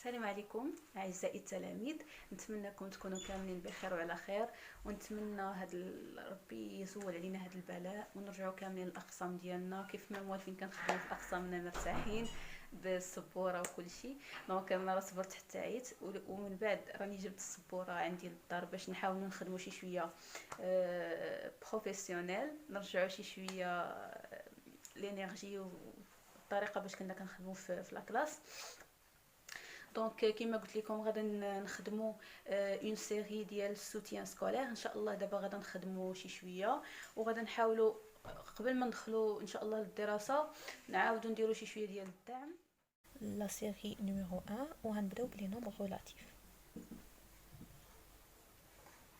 السلام عليكم اعزائي التلاميذ. نتمنىكم تكونوا كاملين بخير وعلى خير، ونتمنى ربي يزول علينا هذا البلاء ونرجعوا كاملين للاقسام ديالنا كيف ما موالفين كنخدموا في اقسامنا مرتاحين بالسبوره وكل شيء. دونك انا راه صبرت حتى عيت، ومن بعد راني جبت السبوره عندي للدار باش نحاولوا نخدموا شي شويه بروفيسيونيل، نرجعوا شي شويه لينيرجي والطريقه باش كنا كنخدموا في لاكلاس. دونك كيما قلت لكم غادا نخدموا اون سيري ديال السوتيان سكولير ان شاء الله. دابا غادا نخدموا شي شويه وغادا نحاولوا قبل ما ندخلوا ان شاء الله للدراسه نعاودوا نديروا شي شويه ديال الدعم. لا سيري نيميرو 1 وغنبداو بلي نومبر ريلاتيف.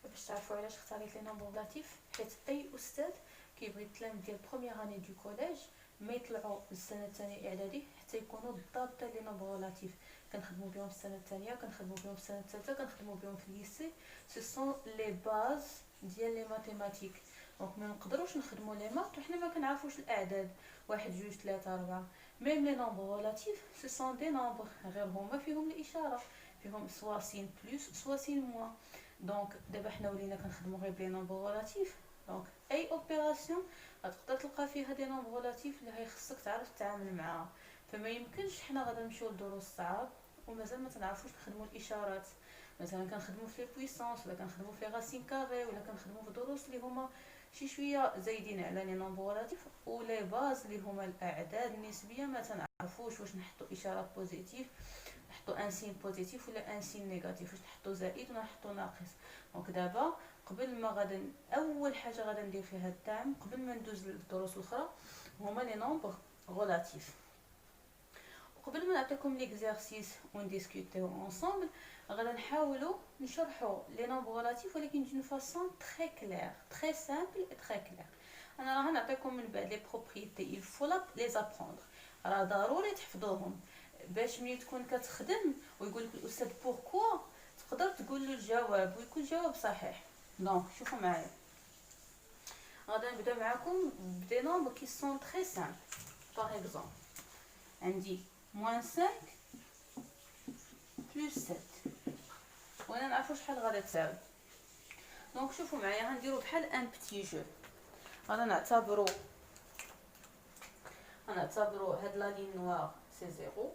باش تعرفوا علاش اختاريت لي نومبر ريلاتيف، حيت اي استاذ كيبغي التلاميذ ديال بروميير اني دو كوليج ما يطلعوا للسنه الثانيه اعدادي حتى يكونوا ضابطين لي نومبر ريلاتيف. كنخدموا بهم في السنه الثانيه، كنخدموا بهم في السنه الثالثه، كنخدموا بهم في الليسي. سو سون لي باز ديال لي ماتيماتيك. دونك ما نقدروش نخدموا لي مات وحنا ما كنعرفوش الاعداد 1 2 3 4. ميم لي نومبر ريلاتيف سو سون دي نومبر، غير هما فيهم الاشاره، فيهم سوا سين بلس سوا سين موان. دونك دابا حنا ولينا كنخدموا غير بلي نومبر ريلاتيف. دونك اي اوبيراسيون غتقدر تلقى فيها دي نومبر ريلاتيف اللي هيخصك تعرف تتعامل معاها. فما يمكنش حنا غادا نمشيو لدروس صعاب ومازال ما تنعرفوش نخدموا الاشارات. مثلا كنخدموا في لي بويسونس ولا كنخدموا في راسين كاري ولا كنخدموا في دروس اللي هما شي شويه زايدين على لي نومبر ريلاتيف، ولي باز اللي هما الاعداد النسبيه ما تنعرفوش واش نحطوا اشاره بوزيتيف، نحطوا ان سين بوزيتيف ولا ان سين نيجاتيف، واش نحطوا زائد ولا نحطوا ناقص. دونك دابا قبل ما غادا اول حاجه غادا ندير فيها الدعم قبل ما ندوز للدروس الاخرى هما لي نومبر ريلاتيف. قبل ما نعطيكم ليكزارسيس ونديسكوتيو انصامبل غادا نحاولوا نشرحوا لي نومبر ريلاتيف ولكن دون فاصون تري كلير تري سامبل اي تري كلير. انا راه نعطيكم من بعد لي بروبريتي il faut les apprendre، راه ضروري تحفظوهم باش ملي تكون كتخدم ويقول لك الاستاذ بوركوا تقدر تقول له الجواب ويكون الجواب صحيح. دونك شوفوا معايا، غادا نبدا معكم بدي نومبر كي سون تري سامبل. باغ اكزومبل عندي moins 5 plus 7 وانا نعرفوا شحال غادا تساوي. دونك شوفوا معايا غنديروا بحال ان بتي جو. غادا نعتبروا هاد لا لين نوار سي 0.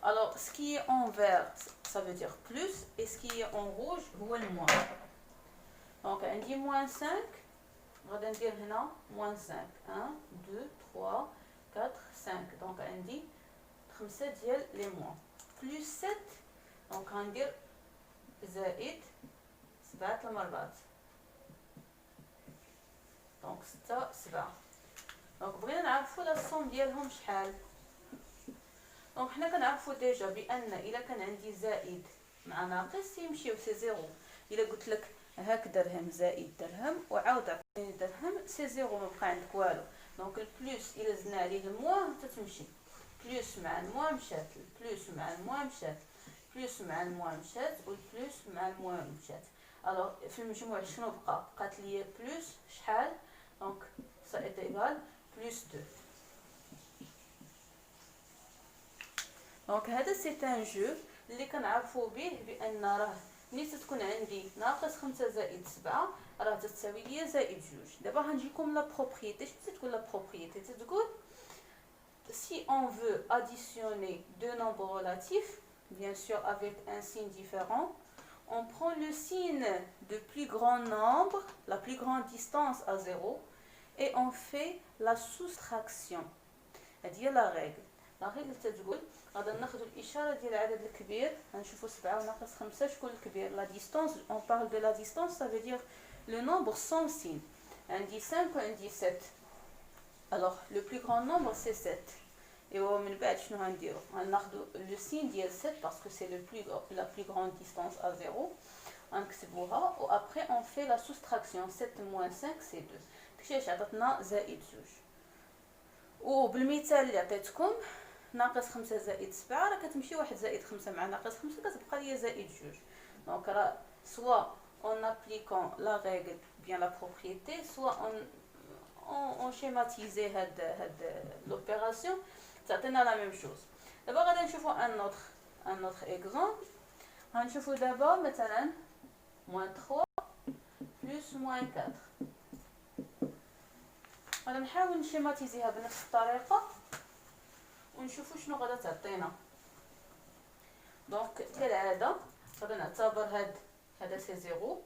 alors ce qui est en vert ça veut dire plus et ce qui est en rouge هو الموان. دونك عندي moins 5 غادا ندير هنا moins 5 1 2 3 4 5. دونك عندي 5 ديال لي موان بلس 7. دونك غندير زائد 7 المرات. دونك 6 7. دونك بغينا نعرفوا لا صوم ديالهم شحال. دونك حنا كنعرفوا ديجا بان الا كان عندي زائد مع ناقص يمشيو سي زيرو. الا قلت لك هاك درهم زائد درهم وعاود عطيني درهم سي زيرو، ما بقى عندك والو. دونك البلوس الا زدنا عليه الموان تتمشي، بلوس مع الموان مشات، البلوس مع الموان مشات، بلوس مع الموان مشات، والبلوس مع الموان مشات. الوغ في المجموع شنو بقى؟ بقات لي بلوس شحال؟ دونك سا ايت ايغال بلوس 2. دونك هذا سي ان جو اللي كنعرفوا به بان راه ملي تكون عندي ناقص 5 زائد 7 راه تساوي لي زائد 2. دابا غنجيكم لا بروبريتي. شنو تقول لا بروبريتي؟ تقول si on veut additionner deux nombres relatifs, bien sûr avec un signe différent, on prend le signe de plus grand nombre, la plus grande distance à 0, et on fait la soustraction. هذه la règle. La règle تقول غادا ناخذ الاشاره ديال العدد الكبير، غنشوفوا 7 وناقص 5 شكون الكبير. la distance on parle de la distance ça veut dire le nombre sans signe. عندي 5 وعندي 7. alors le plus grand nombre c'est 7. et من بعد شنو غنديروا؟ غناخذوا le signe ديال 7 parce que c'est la plus grande distance à 0. غنكتبوها و après on fait la soustraction. 7 moins 5 c'est 2. داكشي عطاتنا زائد 2. وبالمثال اللي عطيتكم ناقص 5 زائد 7 راه كتمشي 1 زائد 5 مع ناقص 5 كتبقى ليا زائد 2. دونك راه soit en appliquant la règle bien la propriété soit on schématisait هاد l'opération تعطينا لا ميم شوز. دابا غادي نشوفوا ان اوتر اكزومبل. غنشوفوا دابا مثلا موان 3 بلس موان 4. غادي نحاول نشيماتيزيها بنفس الطريقه ونشوفوا شنو غادا تعطينا. دونك كالعاده غادي نعتبر هذا سي زيرو.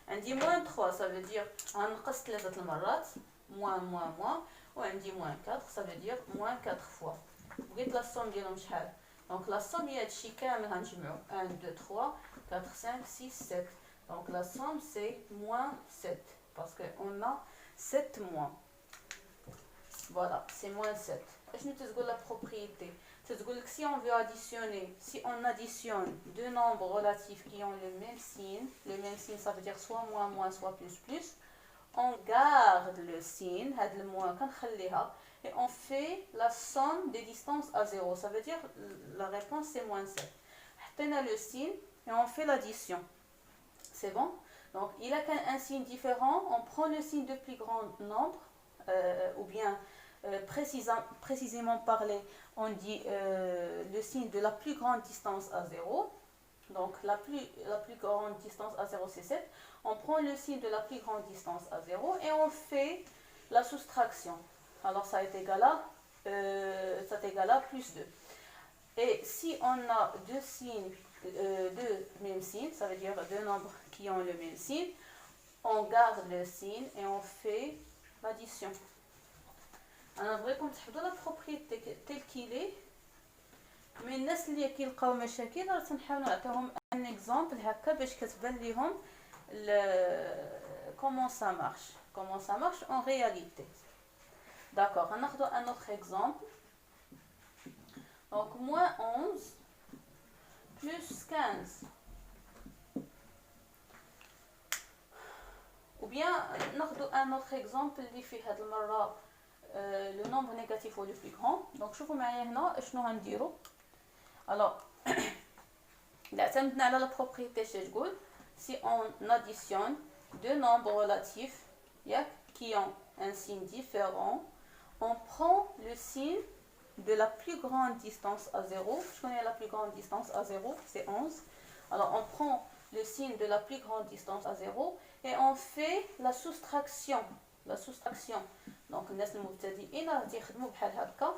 عندي موان 3 صافي دير غنقص 3 المرات موان موان موان، وعندي موان 4 صافي دير موان 4 فوا. بغيت لا سوم ديالهم شحال؟ دونك لا سوم هي هادشي كامل غنجمعو 1 2 3 4 5 6 7. دونك لا سوم سي موان 7 باسكو اون ا 7 موان. فوالا سي موان 7. اشنو تتقول لا بروبريتي؟ تتقول لك si on veut additionner, si on additionne deux nombres relatifs qui ont le même signe ça veut dire soit moins moins soit plus plus, on garde le signe هاد الموان كنخليها et on fait la somme des distances à 0. Ça veut dire la réponse c'est moins 7. حطينا le signe et on fait l'addition. C'est bon? Donc il a qu'un signe différent, on prend le signe de plus grand nombre ou bien précisément parlé, on dit le signe de la plus grande distance à 0. Donc la plus grande distance à 0 c'est 7. On prend le signe de la plus grande distance à 0 et on fait la soustraction. Alors ça est égal à plus 2. Et si on a deux signes, deux mêmes signes, ça veut dire deux nombres qui ont le même signe, on garde le signe et on fait l'addition. انا نبغيكم تحفظوا لا بروبريتي تيل كيلي. مي الناس اللي كيلقاو مشاكل راه تنحاول نعطيهم ان اكزامبل هكا باش كتبان ليهم كومون سا مارش اون رياليتي. داكوغ غناخذوا ان اوتر اكزامبل. دونك موان 11 بلس 15 ou bien ناخذوا ان اوتر اكزامبل اللي فيه هاد المره le nombre négatif ou le plus grand. Donc شوفوا معايا هنا اشنو غنديروا. alors الا اعتمدنا على لا بروبريتي اش تقول si on additionne deux nombres relatifs ياك qui ont un signe différent, on prend le signe de la plus grande distance à 0. Je connais la plus grande distance à 0, c'est 11. Alors on prend le signe de la plus grande distance à 0 et on fait la soustraction. دونك الناس المبتدئين راه تيخدموا بحال هكا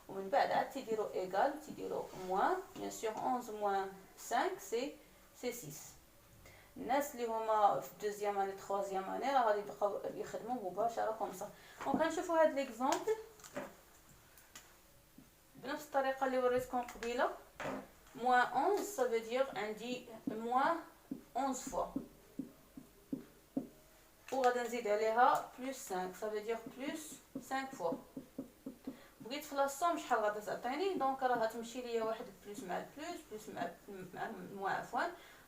ومن بعد عاد تيديروا ايغال تيديروا موان. بيان سور 11 موان 5 سي 6. الناس اللي هما في دوزيام اني تروازيام اني راه غادي يبقاو يخدموا مباشره كوم صا. دونك غنشوفوا هاد ليكزامبل بنفس الطريقه اللي وريتكم قبيله. موان 11 ça veut dire عندي موان 11 فوا وغادي نزيد عليها بلس 5 ça veut dire بلس 5 فوا. بغيت في لاصوم شحال غادي تعطيني؟ دونك راه غتمشي ليا واحد بلس مع البلس بلس مع الموان عفوا.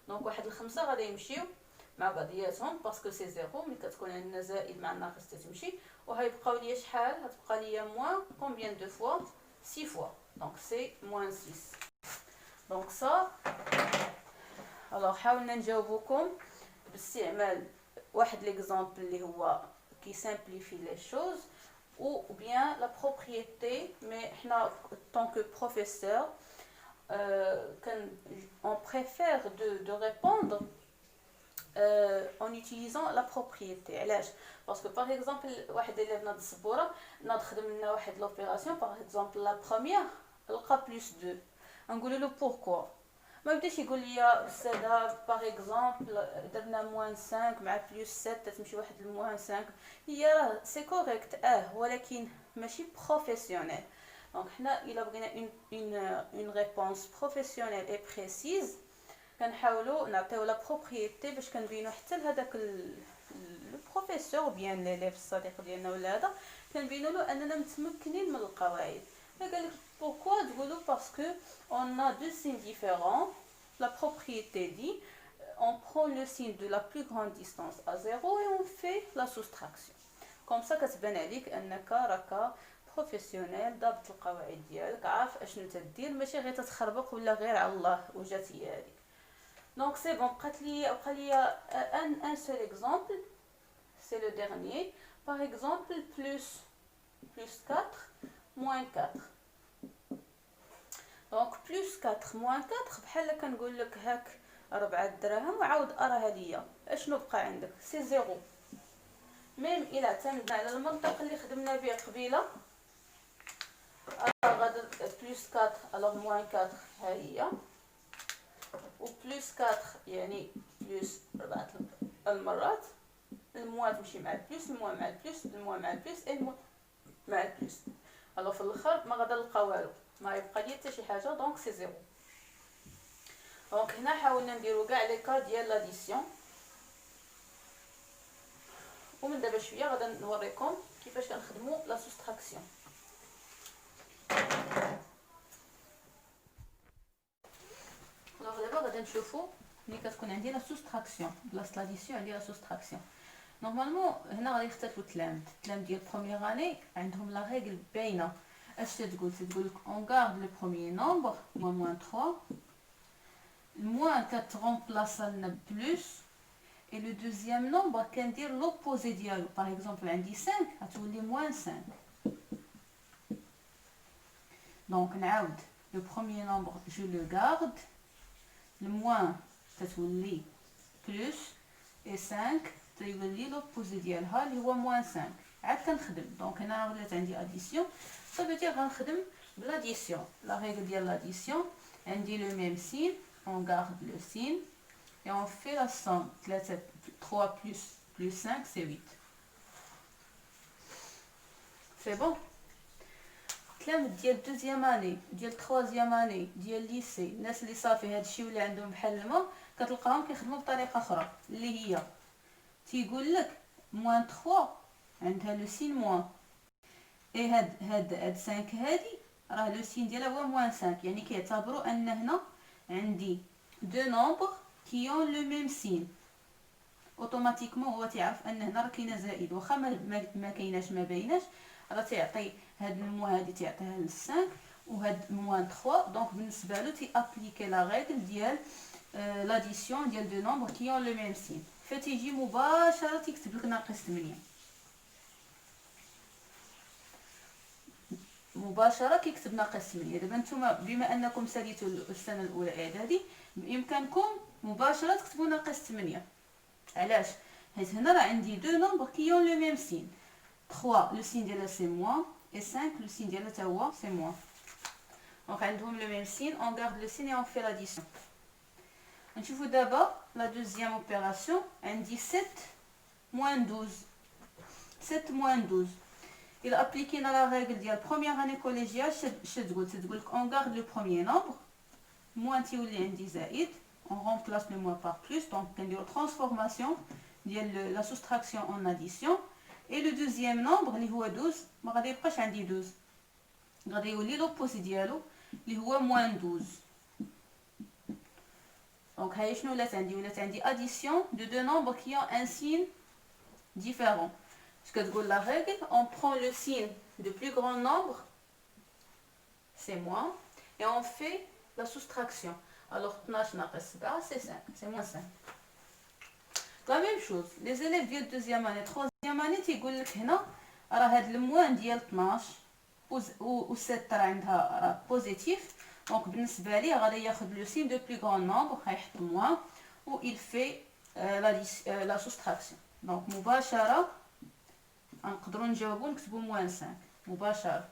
دونك واحد الخمسه غادي يمشيو مع بعضياتهم باسكو سي زيرو. ملي كتكون عندنا زائد مع الناقص تتمشي وغيبقاو ليا شحال؟ غتبقى ليا موان كومبيان دو فوا 6 فوا. دونك سي موان 6. دونك صا الوغ حاولنا نجاوبوكم باستعمال واحد ليكزامبل اللي هو كي سامبليفي لي شوز ou bien la propriété. Mais en tant que professeur on préfère de répondre en utilisant la propriété. علاش؟ parce que par exemple واحد élève ناض السبوره ناض خدم لنا واحد l'opération par exemple la première لقى plus 2 نقول له pourquoi. ما بداش يقول لي استاذه باغ اكزومبل درنا موان 5 مع بلس 7 تمشي واحد الموان 5. هي راه سي كوريكت ولكن ماشي بروفيسيونيل. دونك حنا الا بغينا اون ريبونس بروفيسيونيل اي بريسيز كنحاولوا نعطيو لا بروبريتي باش كنبينوا حتى لهداك لو بروفيسور بيان ليليف الصديق ديالنا ولا هذا كنبينوا له اننا متمكنين من القواعد. قال لك pourquoi تقولوا parce que on a deux signes différents. La propriété dit on prend le signe de la plus grande distance à 0 et on fait la soustraction. comme ça كتبان عليك انك راك بروفيسيونيل ضابط القواعد ديالك عارف اشنو تدير ماشي غير تتخربق ولا غير على الله وجات هي هذيك. دونك سي بون بقى لي ان سول اكزامبل سي لو ديرنيي. par exemple plus 4 moins 4. دونك بلس 4 موان 4 بحال كنقول لك هاك 4 دراهم وعاود اراها ليا. اشنو بقى عندك؟ سي زيرو. ميم الى اعتمدنا على المنطق اللي خدمنا به قبيله، غادي بلس 4 الوغ موان 4 ها هي، و بلس 4 يعني بلس 4 المرات، الموان تمشي مع البلس، الموان مع البلس، الموان مع البلس، اي الموان مع البلس. الوغ في الاخر ما غادي نلقى والو، ما يبقى لي حتى شي حاجه، دونك سي زيرو. دونك هنا حاولنا نديرو كاع لي كا ديال لاديسيون، ومن دابا شويه غادي نوريكم كيفاش كنخدموا لا سوستراكسيون. دابا غادي نشوفوا ملي كتكون عندي لا سوستراكسيون بلاصه لاديسيون عندي لا سوستراكسيون. نورمالمون هنا غادي يختلفوا التلامذ ديال بروميير اني عندهم لا ريغل باينه. اش تقول لك اون غارد لو بروميير نومبر موان 3، الموان كتغومبلاصا لنا بلس، et le deuxième nombre كندير l'opposé ديالو. par exemple عندي 5 غتولي موان 5. دونك نعاود le premier nombre je le garde، le moins تتولي plus et 5 تيولي l'opposé ديالها اللي هو موان 5. عاد كنخدم. دونك هنا ولات عندي addition، صافي دير غنخدم بالاديسيون. لا ريغل ديال l'addition عندي le même signe، on garde le signe et on fait la somme. 3 plus 5 c'est 8. C'est bon. تلامذ ديال دوزيام اني ديال تخوازيام اني ديال ليسي، الناس اللي صافي هادشي ولا عندهم بحال الماء كتلقاهم كيخدموا بطريقه اخرى اللي هي تيقول لك موان 3 عندها لو سين موان، اي هاد 5 هادي راه لو سين ديالها هو موان 5، يعني كيعتبروا ان هنا عندي دو نومبر كي اون لو ميم سين. اوتوماتيكمون هو تيعرف ان هنا راه كاينه زائد، واخا ما كايناش ما بيناش، راه تيعطي هاد المو هادي تيعطيها ل 5 وهاد موان 3. دونك بالنسبه له تي ابليكي لا ريغل ديال لاديسيون ديال دو نومبر كي اون لو ميم سين، فتيجي مباشره تيكتب لك ناقص 8. مباشره كيكتب ناقص 8. دابا نتوما بما انكم ساليتوا السنه الاولى اعدادي بامكانكم مباشره تكتبوا ناقص 8. علاش؟ حيت هنا راه عندي دو نومبر كي اون لو ميم سين. 3 لو سين ديالها سي موان et 5 لو سين ديالها تا هو سي موان. دونك عندهم لو ميم سين، اون غارد لو سين et on fait l'addition. نشوفوا دابا لا دوزيام اوبيراسيون. عندي 7 موان 12. 7 موان 12 الى ابليكينا لا ريغل ديال بروميير اني كوليجيال. تقول لك اون غارد لو بروميير نومبر، موان تيولي عندي زائد، on remplace le moins par plus. Donc كنديرو transformation ديال la soustraction en addition. et le deuxième nombre اللي هو 12 ما غادي يبقاش عندي 12، غادي يولي لوبوزي ديالو اللي هو موان 12. دونك هاي شنو ولات عندي؟ ولات عندي addition de deux nombres qui ont un signe différent. اش كتقول لا ريغل؟ on prend le signe de plus grand nombre c'est moins et on fait la soustraction. alors 12 ناقص 7 c'est 5, c'est moins 5. لا ميم شوز لي زيليف ديال دوزيام اني تخوازيام اني تيقول لك هنا راه هاد الموان ديال 12 و 7 راه عندها راه بوزيتيف. دونك بالنسبه ليه غادي ياخذ لو سين دو بلو غران نومبر، غيحط موان و il fait la soustraction. دونك مباشره نقدروا نجاوبوا نكتبوا موان 5 مباشره.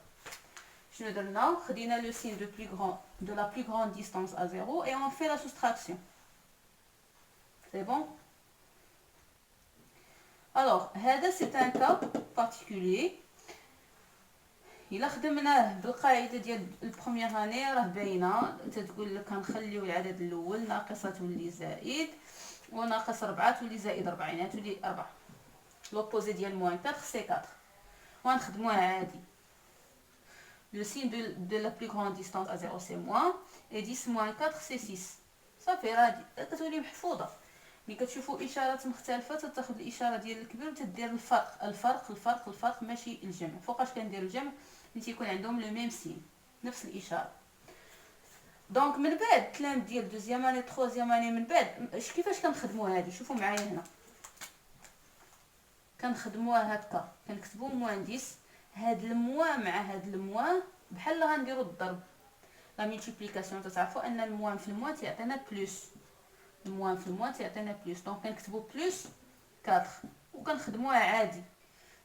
شنو درنا؟ خدينا لو سين دو بلو غران de la plus grande distance à 0 et on fait la soustraction. C'est bon. Alors هذا c'est un cas particulier. الا خدمناه بالقاعده ديال البروميير اني راه باينه، تتقول لك كنخليو العدد الاول ناقصه تولي زائد وناقص 4 تولي زائد 4، يعني تولي 4. لوبوزي ديال موان 4 سي 4 ونخدموها عادي. Le signe de la plus grande distance à 0 c'est moins et 10 moins 4 c'est 6. صافي راه كتولي محفوظه. ملي كتشوفوا اشارات مختلفه تاخذ الاشاره ديال الكبير وتدير الفرق ماشي الجمع. فوقاش كندير الجمع ملي تيكون عندهم لو ميم سين نفس الاشاره. دونك من بعد التلامذ ديال دوزيام اني تروزيام اني من بعد كيفاش كنخدموا هذه؟ شوفوا معايا هنا كنخدموها هكا، كنكتبوا موان 10. هاد الموان مع هاد الموان بحال غنديروا الضرب. لا ملتيبليكاسيون تعرفوا ان الموان في الموان تيعطينا بلس، الموان في الموان تيعطينا بلس، دونك كنكتبوا بلس 4 وكنخدموها عادي.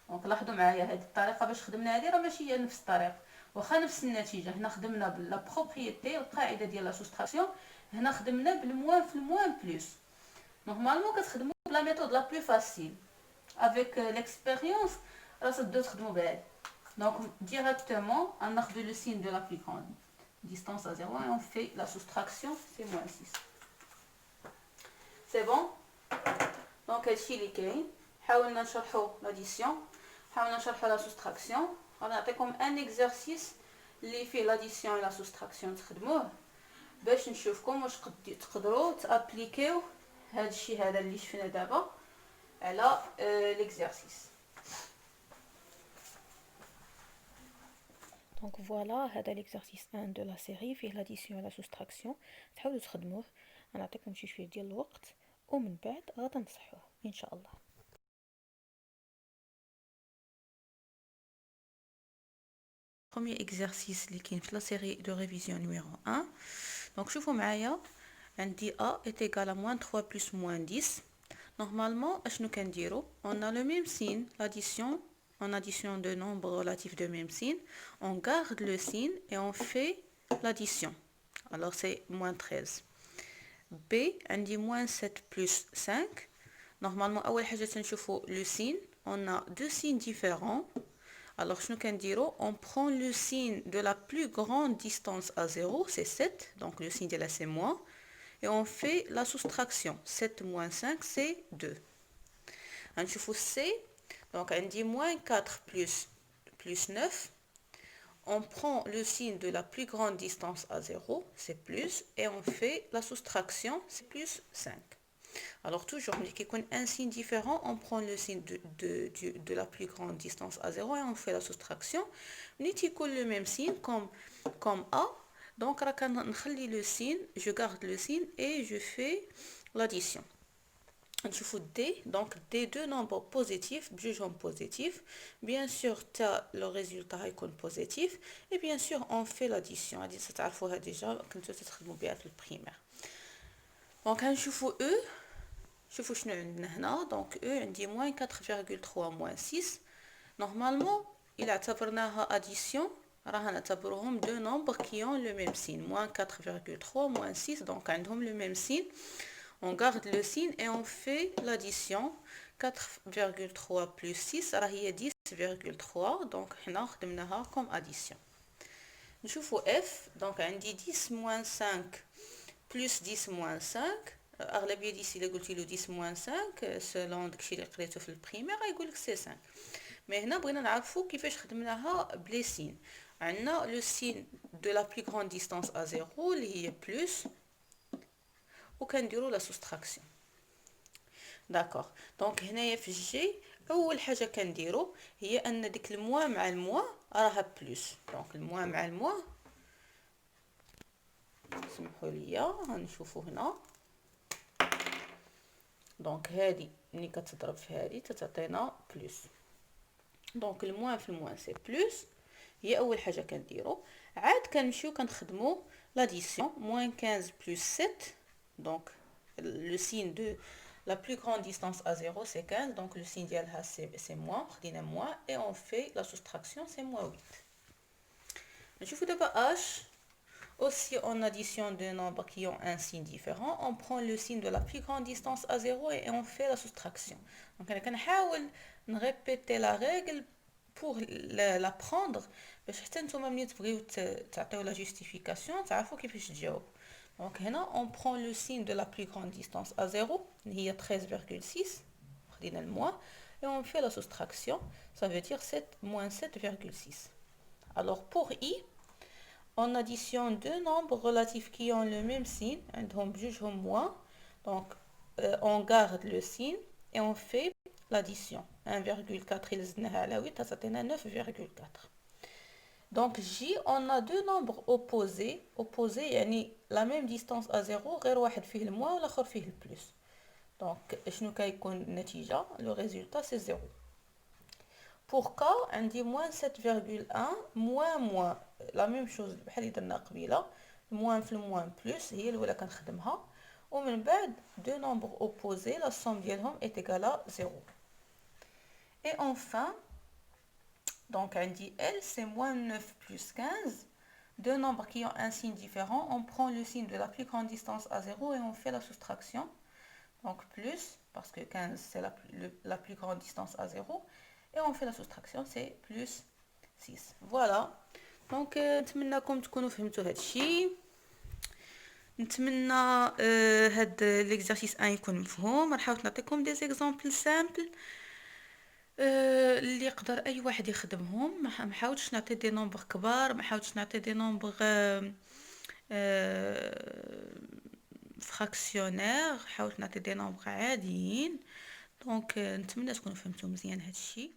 دونك لاحظوا معايا هذه الطريقه باش خدمنا هذه راه ماشي هي نفس الطريقه، واخا نفس النتيجه. هنا خدمنا بلا بروبريتي القاعده ديال لا سوستراكسيون، هنا خدمنا بالموان في الموان بلس. نورمالمون كتخدموا بلا ميثود لا بلو فاسيل افيك ليكسبيريونس، راه تبداو تخدموا بهذه. دونك directement on ناخذ le signe de la plus grande distance à 0 et on fait la soustraction, c'est moins 6. C'est bon. Donc هادشي اللي كاين. حاولنا نشرحوا l'addition، حاولنا نشرحوا la soustraction. غادي نعطيكم ان اكزرسيس اللي فيه l'addition et la soustraction تخدموه باش نشوفكم واش تقدروا تابليكيو هادشي هذا اللي شفنا دابا على l'exercice. Donc voilà, هذا l'exercice 1 de la série فيه l'addition et la soustraction. تحاولوا تخدموه، غنعطيكم شي شويه ديال الوقت ومن بعد غادي نصحوه ان شاء الله. Premier exercice اللي كاين في la série de révision numéro 1. Donc شوفوا معايا، عندي a est égal à moins 3 plus moins 10. Normalement اشنو كنديرو؟ on a le même signe, l'addition. En addition de nombres relatifs de même signe, on garde le signe et on fait l'addition. Alors c'est moins 13. B, on dit moins 7 plus 5. Normalement, أول حاجة تنشوفو le signe. On a deux signes différents. Alors, شنو كنديرو؟ On prend le signe de la plus grande distance à 0, c'est 7. Donc, le signe de là, c'est moins. Et on fait la soustraction. 7 moins 5, c'est 2. On نشوفو C. Donc, on dit moins 4 plus 9. On prend le signe de la plus grande distance à 0, c'est plus, et on fait la soustraction, c'est plus 5. Alors, toujours, dès qu'il y a un signe différent, on prend le signe de la plus grande distance à 0 et on fait la soustraction. Nous avons le même signe comme A. Donc, le signe, je garde le signe et je fais l'addition. Je fais D, donc des deux nombres positifs, jugeons positifs. Bien sûr, le résultat est positif. Et bien sûr, on fait l'addition. Ça, c'est déjà quand tu as le primaire. Donc, je fais E. Je fais donc E, on dit moins 4,3 moins 6. Normalement, il a addition. On a deux nombres qui ont le même signe. Moins 4,3 moins 6. Donc, on a le même signe. On garde le signe et on fait l'addition. 4,3 plus 6, ça va 10,3. Donc, on a comme addition. Je fais F. Donc, on dit 10 moins 5 plus 10 moins 5. أغلبية دي إلا قلتي له 10 moins 5 selon داكشي اللي قريتو في البريمير غايقول لك سي 5. مي هنا بغينا نعرفوا كيفاش خدمناها بلي سين. عندنا لو سين دو لا بلو غروند ديستانس ا 0 اللي هي بلس وكنديروا لا سوستراكسيون. داكوغ. دونك هنايا في الجي اول حاجه كنديروا هي ان ديك الموا مع الموا راها بلس. دونك الموا مع الموا سمحوا لي غنشوفوا هنا. دونك هادي ملي كتضرب في هادي تتعطينا بلس. دونك الموان في الموان سي بلس هي اول حاجه كنديرو. عاد كنمشيو كنخدمو لاديسيون. موان 15 بلس 7. دونك لو سين دو la plus grande distance à 0 c'est 15. donc le signe ديالها c'est moins. خدينا moins et on fait la soustraction, c'est moins 8. نشوفو دابا h. Aussi, en addition de nombres qui ont un signe différent, on prend le signe de la plus grande distance à 0 et on fait la soustraction. Donc, on va répéter la règle pour l'apprendre. باش حتى نتوما ملي تبغيو تعطيو la justification تعرفوا كيفاش تجاوب. Donc, هنا on prend le signe de la plus grande distance à 0 اللي هي 13,6. خدينا الموان et on fait la soustraction. Ça veut dire 7 moins 7,6. Alors, pour i, on additionne deux nombres relatifs qui ont le même signe, moins. Donc, on garde le signe et on fait l'addition. 1,4 il à 8, ça donne 9,4. Donc, J, on a deux nombres opposés. Opposés, yani la même distance à 0, غير واحد فيه le moins والآخر فيه le plus. Donc, شنو كيكون النتيجة؟ Le résultat, c'est 0. pour K عندي moins 7,1 moins la même chose بحال اللي درنا قبيله الموان في الموان بلس هي الاولى كنخدمها ومن بعد deux nombres opposés la somme ديالهم est égale à 0. Et enfin donc عندي L c'est moins 9 plus 15, deux nombres qui ont un signe différent, on prend le signe de la plus grande distance à 0 et on fait la soustraction. Donc plus, parce que 15 c'est la plus grande distance à 0, et on fait la soustraction, c'est plus 6. Voilà. Donc نتمنىكم تكونوا فهمتوا هذا الشيء. نتمنى هاد l'exercice 1 يكون مفهوم. نحاول نعطيكم des exemples simples اللي يقدر اي واحد يخدمهم. ما حاولتش نعطي دي نومبر كبار، ما حاولتش نعطي دي نومبر فراكسيونير، حاولت نعطي دي نومبر عاديين. دونك نتمنى تكونوا فهمتوا مزيان هذا الشيء.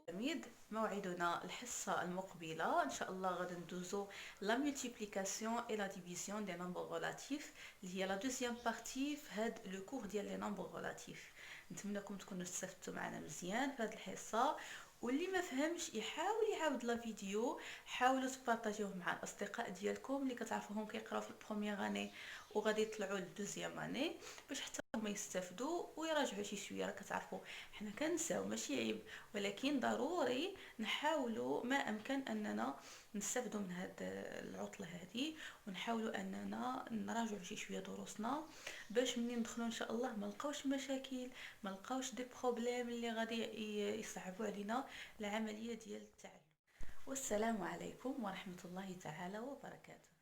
تلاميذ موعدنا الحصه المقبله ان شاء الله غادي ندوزو لا مولتيبليكاسيون اي لا ديفيزيون دي نومبر ريلاتيف اللي هي لا دوزيام بارتي في هاد لو كور ديال لي نومبر ريلاتيف. نتمنىكم تكونوا استفدتوا معنا مزيان في هذه الحصه، واللي ما فهمش يعاود لا فيديو. حاولوا تبارطاجيوه مع الاصدقاء ديالكم اللي كتعرفوهم كيقراو في البروميير اني وغادي يطلعوا للدوزيام اني باش حتى هما يستافدوا ويراجعوا شي شويه. راه كتعرفوا حنا كنساو ماشي عيب، ولكن ضروري نحاولوا ما امكن اننا نستافدوا من هاد العطله هذه، ونحاولوا اننا نراجعوا شي شويه دروسنا باش منين ندخلوا ان شاء الله ما نلقاوش مشاكل، ما نلقاوش دي بروبليم اللي غادي يصعبوا علينا العمليه ديال التعلم. والسلام عليكم ورحمه الله تعالى وبركاته.